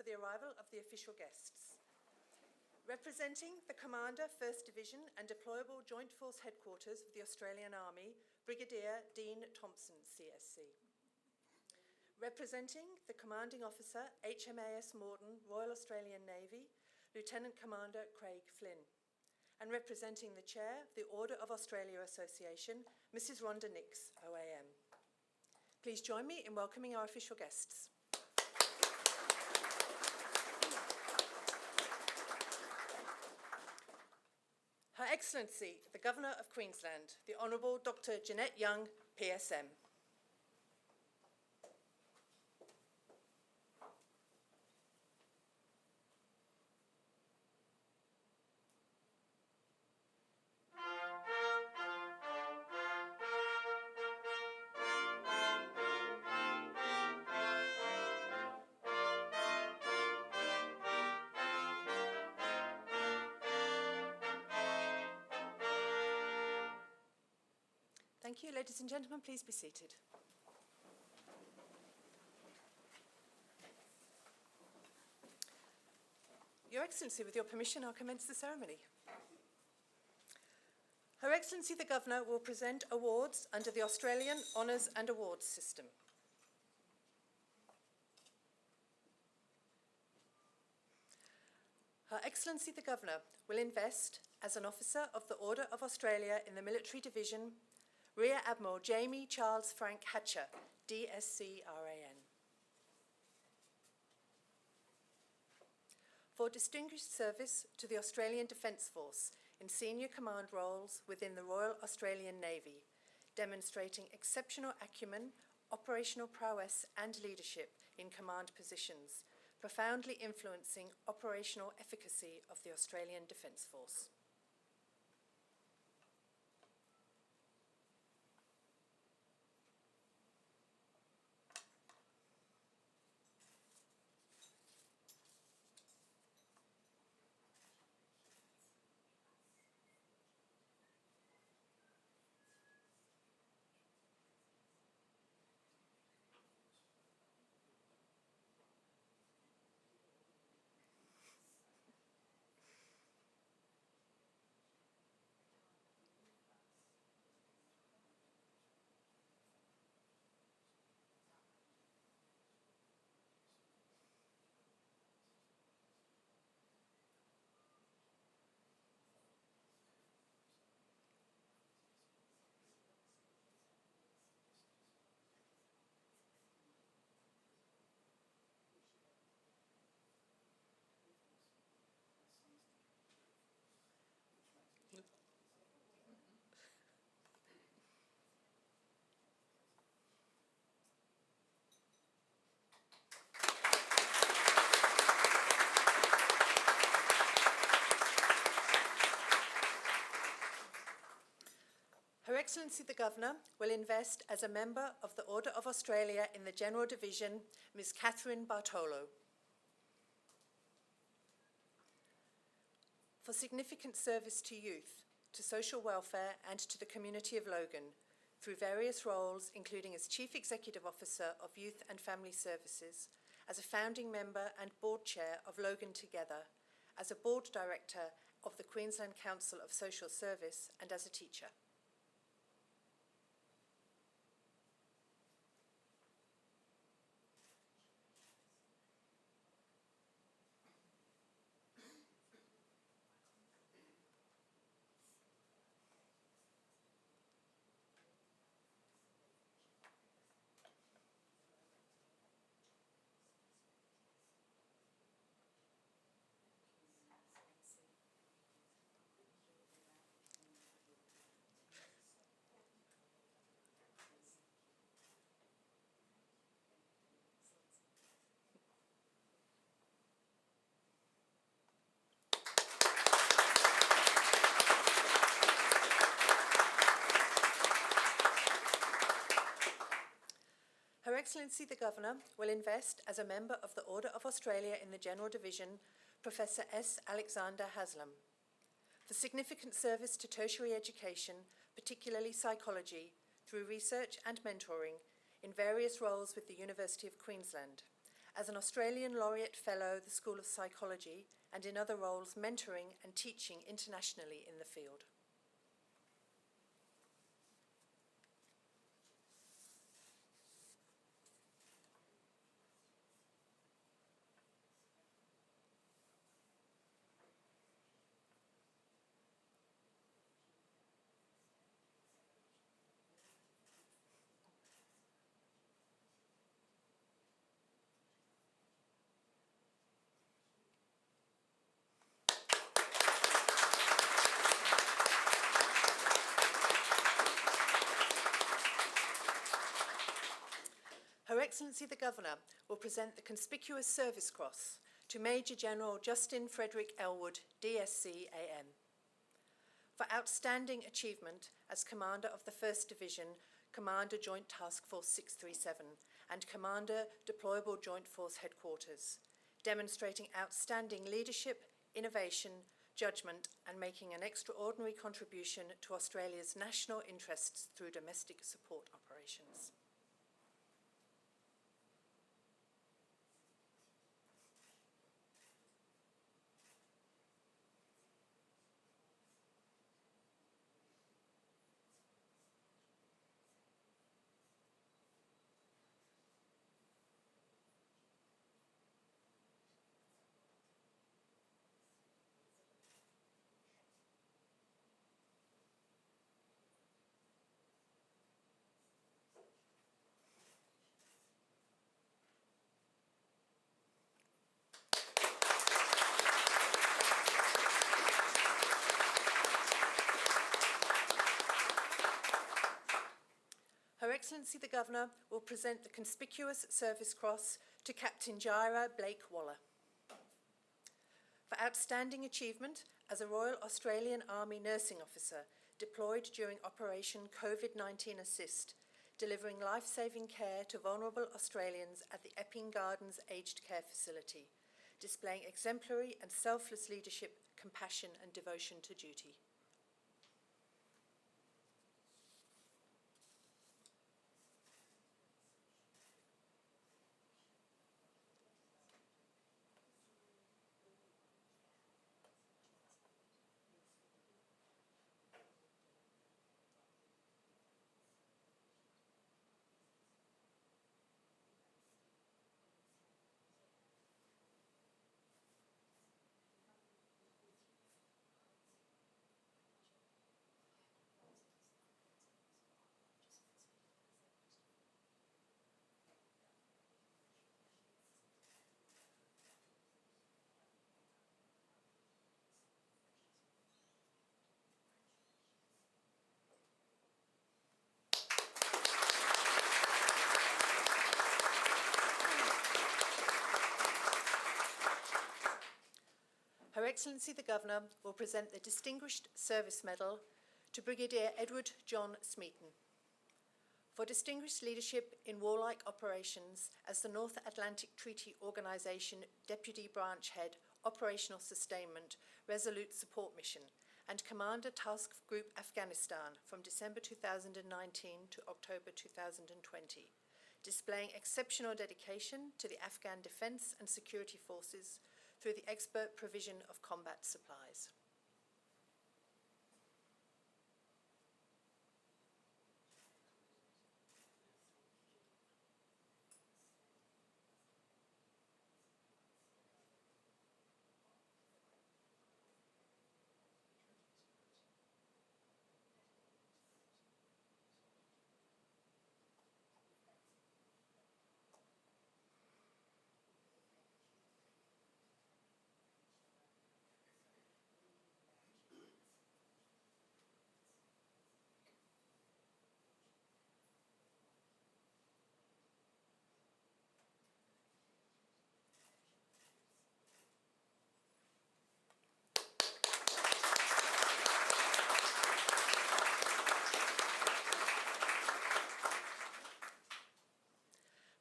the arrival of the official guests. Representing the Commander, 1st Division and Deployable Joint Force Headquarters of the Australian Army, Brigadier Dean Thompson, CSC. Representing the Commanding Officer, HMAS Morton, Royal Australian Navy, Lieutenant Commander Craig Flynn. And representing the Chair of the Order of Australia Association, Mrs. Rhonda Nix, OAM. Please join me in welcoming our official guests. Her Excellency, the Governor of Queensland, the Honourable Dr. Jeanette Young, PSM. Thank you. Ladies and gentlemen, please be seated. Your Excellency, with your permission, I'll commence the ceremony. Her Excellency the Governor will present awards under the Australian Honours and Awards System. Her Excellency the Governor will invest as an Officer of the Order of Australia in the Military Division Rear Admiral Jamie Charles Frank Hatcher, DSC-RAN. For distinguished service to the Australian Defence Force in senior command roles within the Royal Australian Navy, demonstrating exceptional acumen, operational prowess and leadership in command positions, profoundly influencing operational efficacy of the Australian Defence Force. Her Excellency the Governor will invest as a member of the Order of Australia in the General Division, Ms. Catherine Bartolo. For significant service to youth, to social welfare and to the community of Logan, through various roles including as Chief Executive Officer of Youth and Family Services, as a founding member and board chair of Logan Together, as a board director of the Queensland Council of Social Service and as a teacher. Her Excellency the Governor will invest as a member of the Order of Australia in the General Division, Professor S. Alexander Haslam. For significant service to tertiary education, particularly psychology, through research and mentoring in various roles with the University of Queensland, as an Australian Laureate Fellow, the School of Psychology, and in other roles mentoring and teaching internationally in the field. Her Excellency the Governor will present the Conspicuous Service Cross to Major General Justin Frederick Elwood, DSc AM, for outstanding achievement as Commander of the 1st Division, Commander Joint Task Force 637, and Commander Deployable Joint Force Headquarters, demonstrating outstanding leadership, innovation, judgment, and making an extraordinary contribution to Australia's national interests through domestic support operations. Her Excellency the Governor will present the Conspicuous Service Cross to Captain Jaira Blake Waller for outstanding achievement as a Royal Australian Army Nursing Officer deployed during Operation COVID-19 Assist, delivering life-saving care to vulnerable Australians at the Epping Gardens Aged Care Facility, displaying exemplary and selfless leadership, compassion and devotion to duty. Her Excellency the Governor will present the Distinguished Service Medal to Brigadier Edward John Smeaton for distinguished leadership in warlike operations as the North Atlantic Treaty Organisation Deputy Branch Head, Operational Sustainment, Resolute Support Mission, and Commander Task Group Afghanistan from December 2019 to October 2020, displaying exceptional dedication to the Afghan Defence and Security Forces through the expert provision of combat supplies.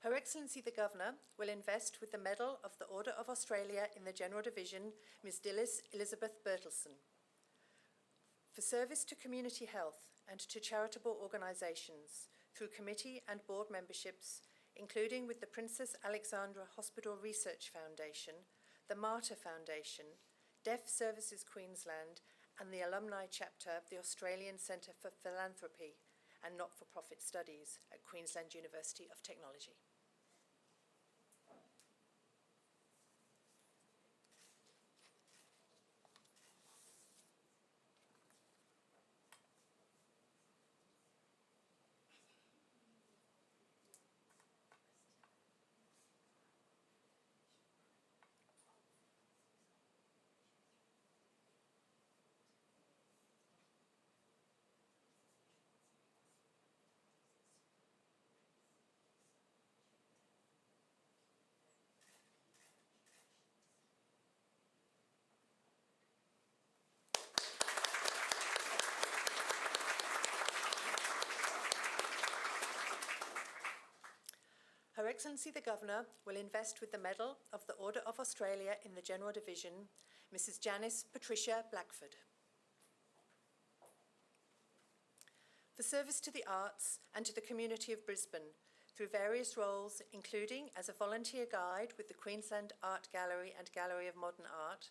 Her Excellency the Governor will invest with the Medal of the Order of Australia in the General Division, Ms. Dilys Elizabeth Bertelson, for service to community health and to charitable organisations through committee and board memberships including with the Princess Alexandra Hospital Research Foundation, the Martyr Foundation, Deaf Services Queensland, and the alumni chapter of the Australian Centre for Philanthropy and Not-for-Profit Studies at Queensland University of Technology. Her Excellency the Governor will invest with the Medal of the Order of Australia in the General Division, Mrs. Janice Patricia Blackford. For service to the arts and to the community of Brisbane through various roles, including as a volunteer guide with the Queensland Art Gallery and Gallery of Modern Art,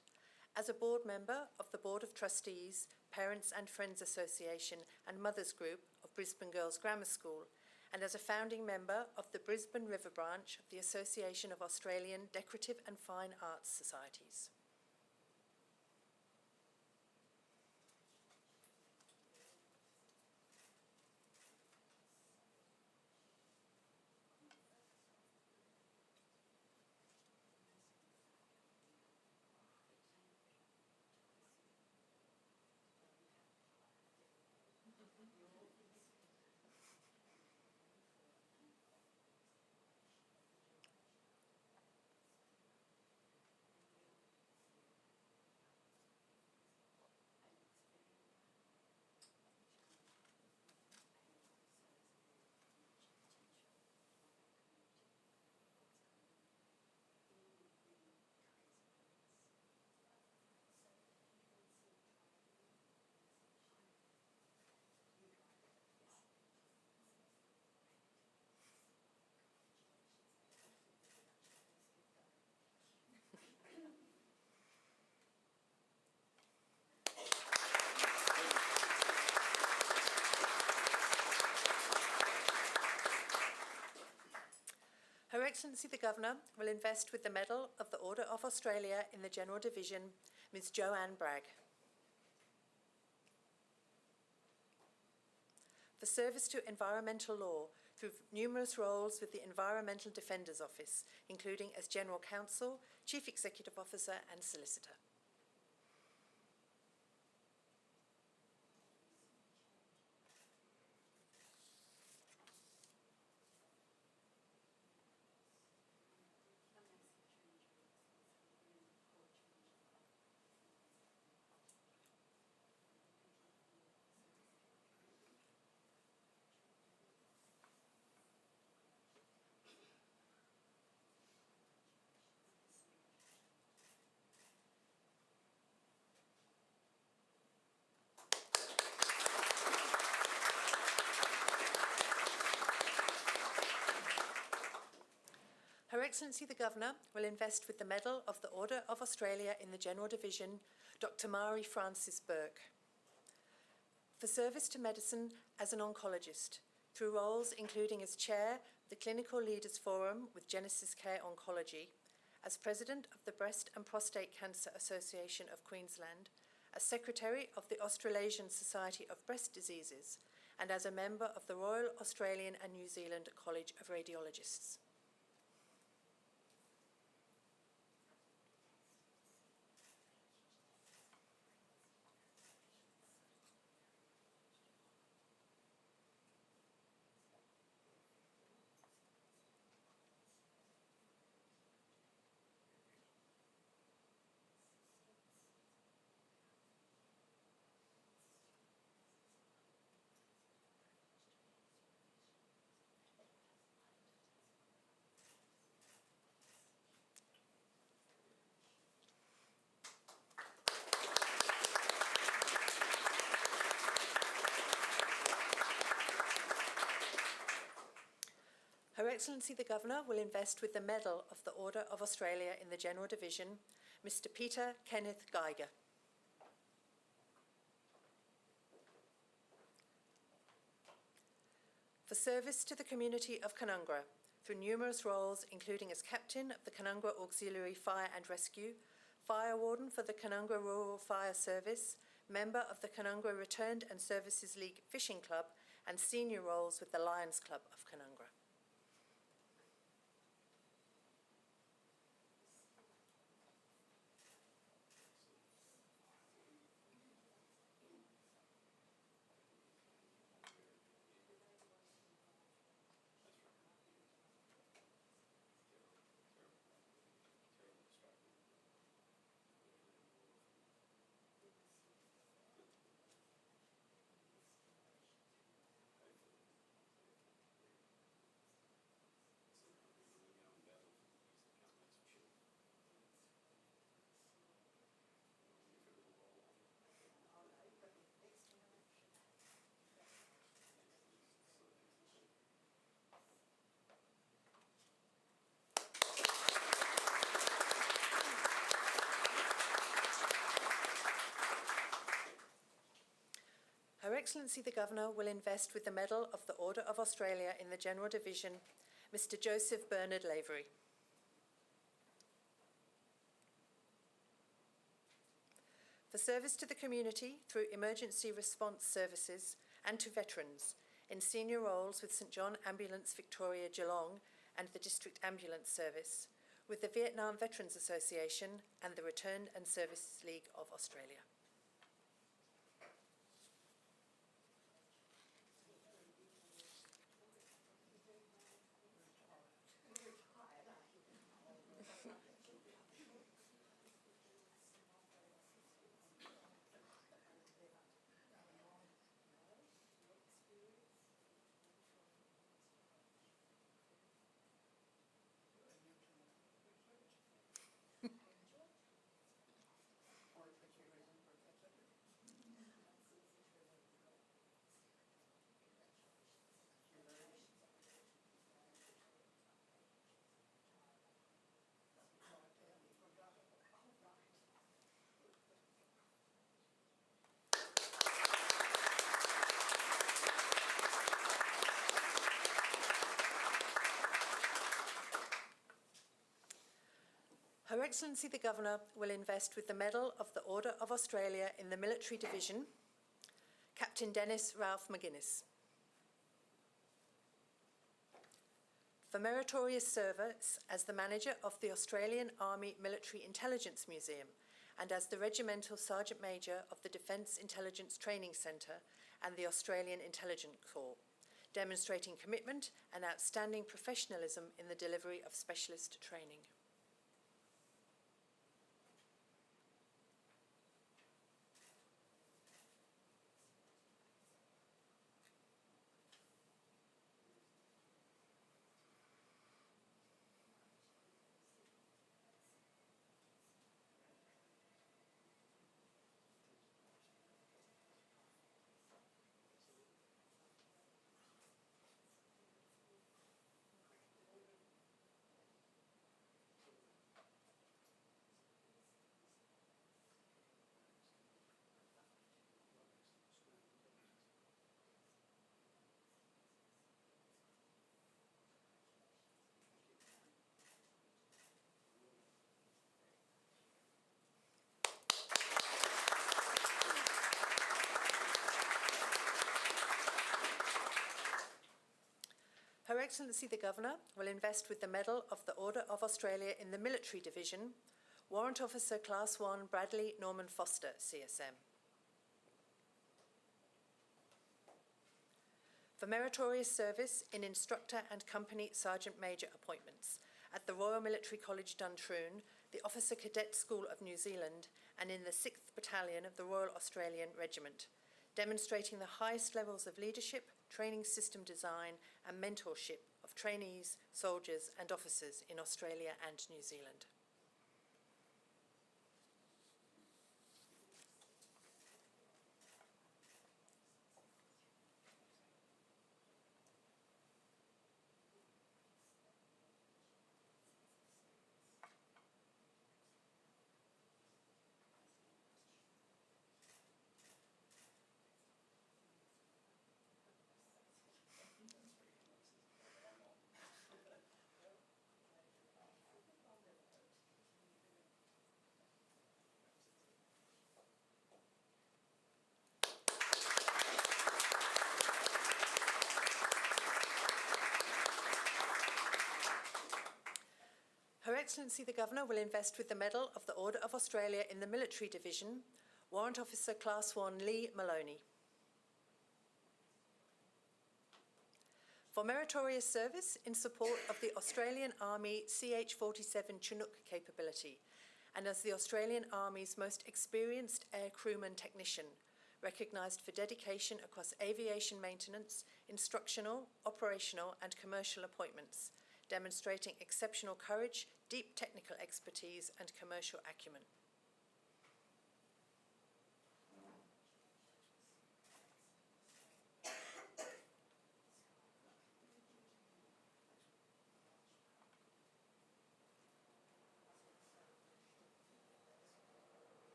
as a board member of the Board of Trustees, Parents and Friends Association and Mothers Group of Brisbane Girls Grammar School, and as a founding member of the Brisbane River Branch of the Association of Australian Decorative and Fine Arts Societies. Her Excellency the Governor will invest with the Medal of the Order of Australia in the General Division, Ms. Joanne Bragg. For service to environmental law through numerous roles with the Environmental Defender's Office, including as General Counsel, Chief Executive Officer and Solicitor. Her Excellency the Governor will invest with the Medal of the Order of Australia in the General Division, Dr. Mari Francis Burke. For service to medicine as an oncologist, through roles including as Chair of the Clinical Leaders Forum with Genesis Care Oncology, as President of the Breast and Prostate Cancer Association of Queensland, as Secretary of the Australasian Society of Breast Diseases, and as a member of the Royal Australian and New Zealand College of Radiologists. Her Excellency the Governor will invest with the Medal of the Order of Australia in the General Division, Mr. Peter Kenneth Geiger. For service to the community of Canungra through numerous roles, including as Captain of the Canungra Auxiliary Fire and Rescue, Fire Warden for the Canungra Rural Fire Service, member of the Canungra Returned and Services League Fishing Club, and senior roles with the Lions Club of Canungra. Her Excellency the Governor will invest with the Medal of the Order of Australia in the General Division, Mr. Joseph Bernard Lavery. For service to the community through emergency response services and to veterans in senior roles with St John Ambulance Victoria Geelong and the District Ambulance Service, with the Vietnam Veterans Association and the Returned and Services League of Australia. Her Excellency the Governor will invest with the Medal of the Order of Australia in the Military Division, Captain Dennis Ralph McGuinness. For meritorious service as the manager of the Australian Army Military Intelligence Museum and as the Regimental Sergeant Major of the Defence Intelligence Training Centre and the Australian Intelligence Corps, demonstrating commitment and outstanding professionalism in the delivery of specialist training. Her Excellency the Governor will invest with the Medal of the Order of Australia in the Military Division, Warrant Officer Class 1 Bradley Norman Foster, CSM. For meritorious service in Instructor and Company Sergeant Major appointments at the Royal Military College Duntroon, the Officer Cadet School of New Zealand, and in the 6th Battalion of the Royal Australian Regiment, demonstrating the highest levels of leadership, training system design and mentorship of trainees, soldiers and officers in Australia and New Zealand. Excellency the Governor will invest with the Medal of the Order of Australia in the Military Division, Warrant Officer Class 1 Lee Maloney. For meritorious service in support of the Australian Army CH-47 Chinook capability, and as the Australian Army's most experienced air crewman technician, recognised for dedication across aviation maintenance, instructional, operational and commercial appointments, demonstrating exceptional courage, deep technical expertise and commercial acumen.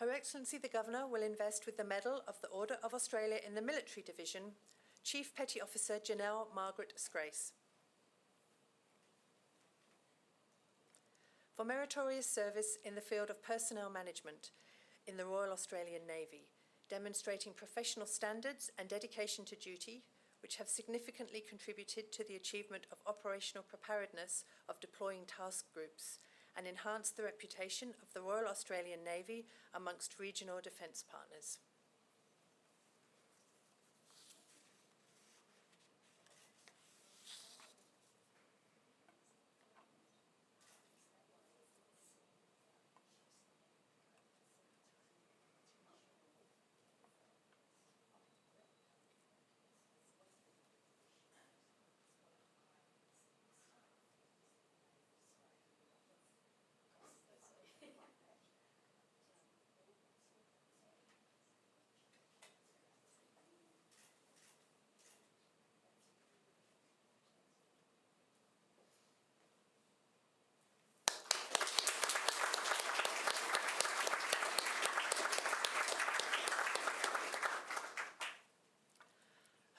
Her Excellency the Governor will invest with the Medal of the Order of Australia in the Military Division, Chief Petty Officer Janelle Margaret Scrace. For meritorious service in the field of personnel management in the Royal Australian Navy, demonstrating professional standards and dedication to duty, which have significantly contributed to the achievement of operational preparedness of deploying task groups, and enhance the reputation of the Royal Australian Navy amongst regional defence partners.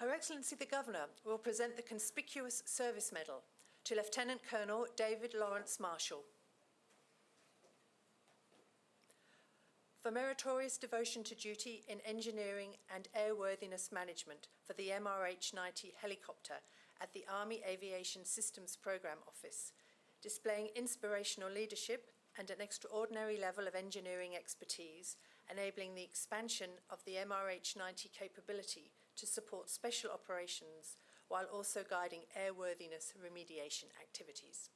Her Excellency the Governor will present the Conspicuous Service Medal to Lieutenant Colonel David Lawrence Marshall. For meritorious devotion to duty in engineering and airworthiness management for the MRH-90 helicopter at the Army Aviation Systems Programme Office, displaying inspirational leadership and an extraordinary level of engineering expertise, enabling the expansion of the MRH-90 capability to support special operations while also guiding airworthiness remediation activities.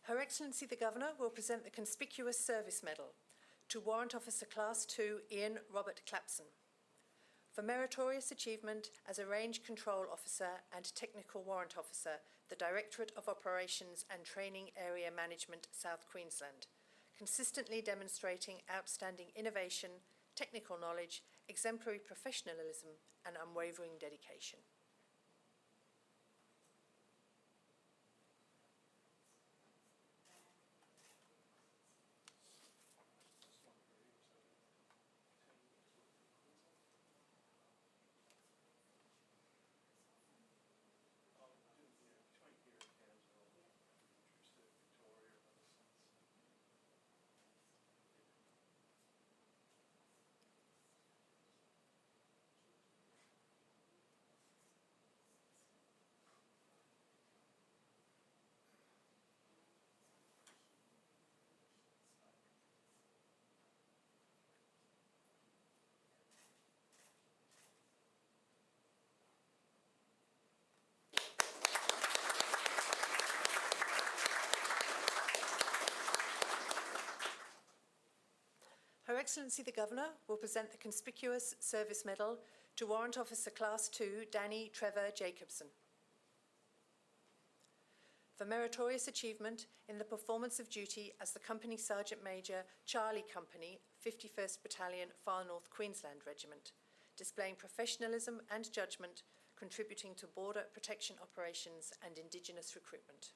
Her Excellency the Governor will present the Conspicuous Service Medal to Warrant Officer Class 2 Ian Robert Clapson for meritorious achievement as a Range Control Officer and Technical Warrant Officer, the Directorate of Operations and Training Area Management, South Queensland, consistently demonstrating outstanding innovation, technical knowledge, exemplary professionalism and unwavering dedication. Excellency the Governor will present the Conspicuous Service Medal to Warrant Officer Class 2 Danny Trevor Jacobson. For meritorious achievement in the performance of duty as the Company Sergeant Major, Charlie Company, 51st Battalion, Far North Queensland Regiment, displaying professionalism and judgment, contributing to border protection operations and Indigenous recruitment.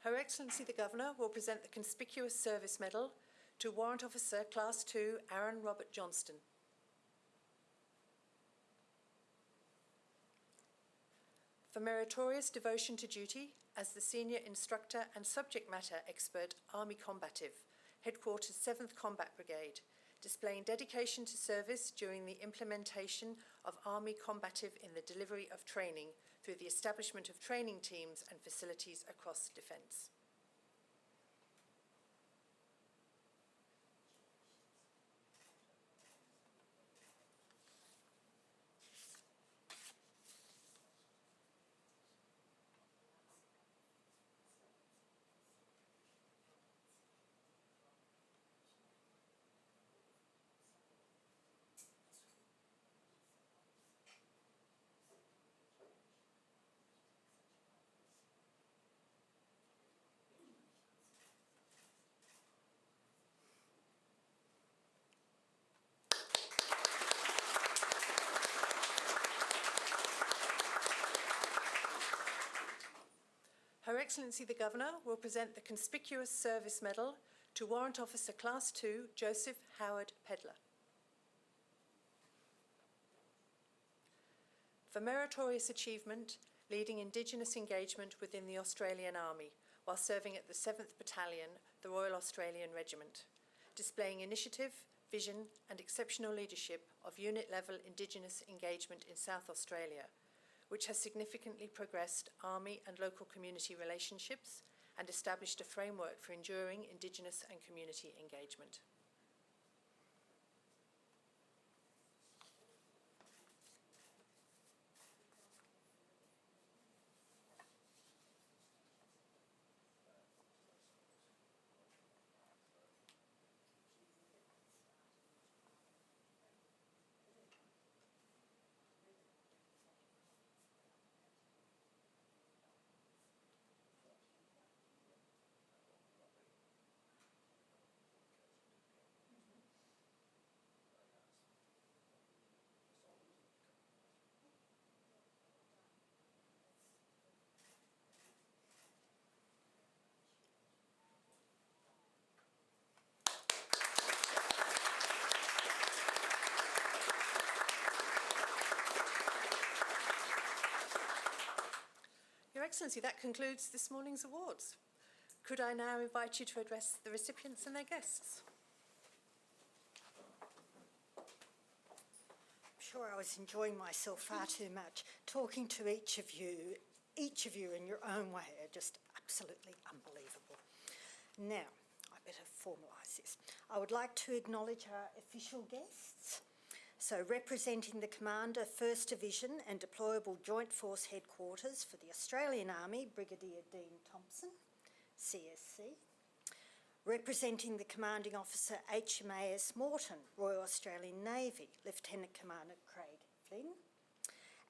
Her Excellency the Governor will present the Conspicuous Service Medal to Warrant Officer Class 2 Aaron Robert Johnston. For meritorious devotion to duty as the Senior Instructor and Subject Matter Expert Army Combative, Headquarters 7th Combat Brigade, displaying dedication to service during the implementation of Army Combative in the delivery of training through the establishment of training teams and facilities across defence. Her Excellency the Governor will present the Conspicuous Service Medal to Warrant Officer Class 2 Joseph Howard Pedler. For meritorious achievement leading Indigenous engagement within the Australian Army while serving at the 7th Battalion, the Royal Australian Regiment, displaying initiative, vision and exceptional leadership of unit-level Indigenous engagement in South Australia, which has significantly progressed Army and local community relationships and established a framework for enduring Indigenous and community engagement. Your Excellency, that concludes this morning's awards. Could I now invite you to address the recipients and their guests? I'm sure I was enjoying myself far too much, talking to each of you in your own way are just absolutely unbelievable. Now, I better formalise this. I would like to acknowledge our official guests. So representing the Commander, 1st Division and Deployable Joint Force Headquarters for the Australian Army, Brigadier Dean Thompson, CSC. Representing the Commanding Officer, HMAS Morton, Royal Australian Navy, Lieutenant Commander Craig Flynn.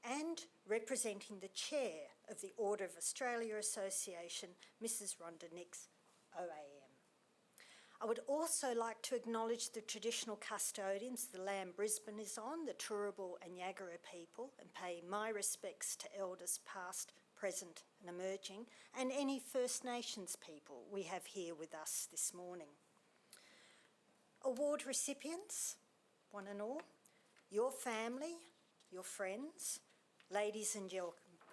And representing the Chair of the Order of Australia Association, Mrs. Rhonda Nix, OAM. I would also like to acknowledge the traditional custodians of the land Brisbane is on, the Turrbal and Yagara people, and pay my respects to elders past, present and emerging, and any First Nations people we have here with us this morning. Award recipients, one and all, your family, your friends, ladies and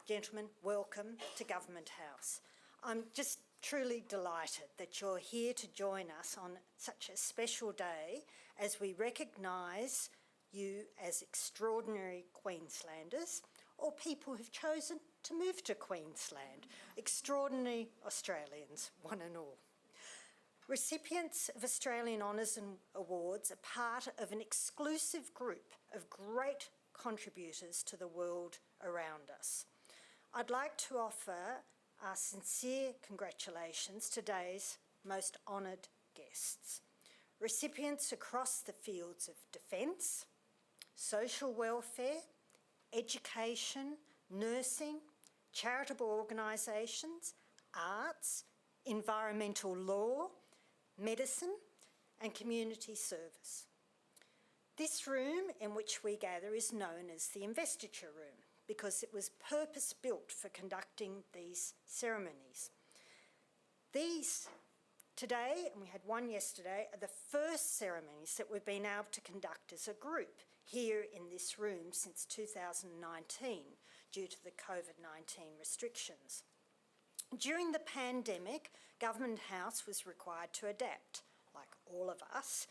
gentlemen, welcome to Government House. I'm just truly delighted that you're here to join us on such a special day as we recognise you as extraordinary Queenslanders, or people who've chosen to move to Queensland, extraordinary Australians, one and all. Recipients of Australian Honours and Awards are part of an exclusive group of great contributors to the world around us. I'd like to offer our sincere congratulations to today's most honoured guests. Recipients across the fields of defence, social welfare, education, nursing, charitable organisations, arts, environmental law, medicine and community service. This room in which we gather is known as the Investiture Room because it was purpose-built for conducting these ceremonies. These today, and we had one yesterday, are the first ceremonies that we've been able to conduct as a group here in this room since 2019 due to the COVID-19 restrictions. During the pandemic, Government House was required to adapt, like all of us,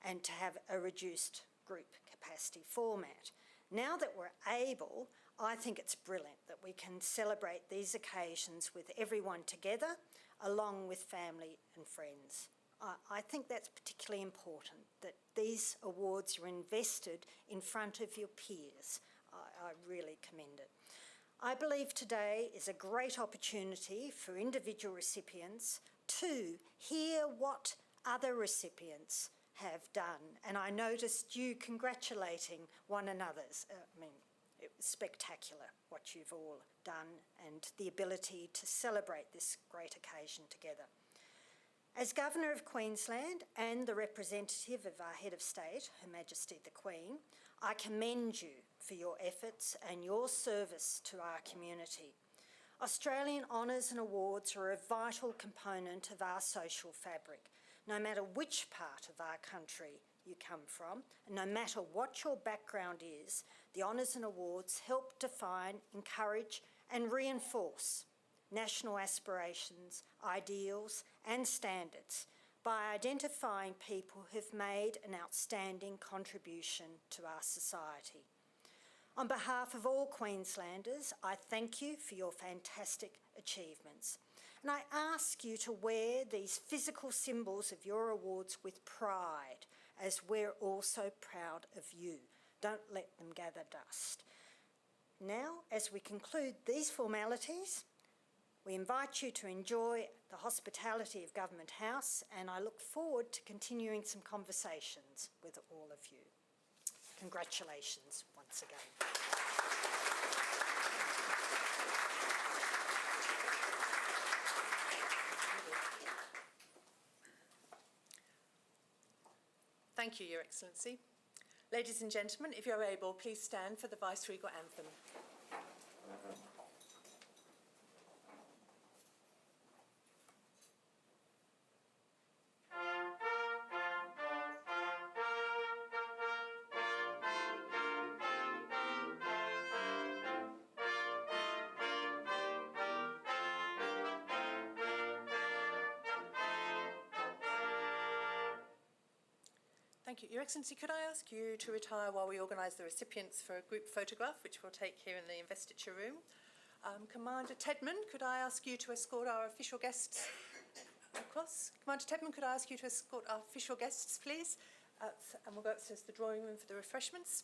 and to have a reduced group capacity format. Now that we're able, I think it's brilliant that we can celebrate these occasions with everyone together, along with family and friends. I think that's particularly important, that these awards are invested in front of your peers. I really commend it. I believe today is a great opportunity for individual recipients to hear what other recipients have done. And I noticed you congratulating one another. I mean, it was spectacular what you've all done and the ability to celebrate this great occasion together. As Governor of Queensland and the representative of our Head of State, Her Majesty the Queen, I commend you for your efforts and your service to our community. Australian Honours and Awards are a vital component of our social fabric, no matter which part of our country you come from, and no matter what your background is, the Honours and Awards help define, encourage and reinforce national aspirations, ideals and standards by identifying people who've made an outstanding contribution to our society. On behalf of all Queenslanders, I thank you for your fantastic achievements. And I ask you to wear these physical symbols of your awards with pride, as we're also proud of you. Don't let them gather dust. Now, as we conclude these formalities, we invite you to enjoy the hospitality of Government House, and I look forward to continuing some conversations with all of you. Congratulations once again. Thank you, Your Excellency. Ladies and gentlemen, if you're able, please stand for the Viceregal Anthem. Thank you. Your Excellency, could I ask you to retire while we organise the recipients for a group photograph, which we'll take here in the Investiture Room. Commander Tedman, could I ask you to escort our official guests across? Commander Tedman, could I ask you to escort our official guests, please? And we'll go upstairs to the drawing room for the refreshments.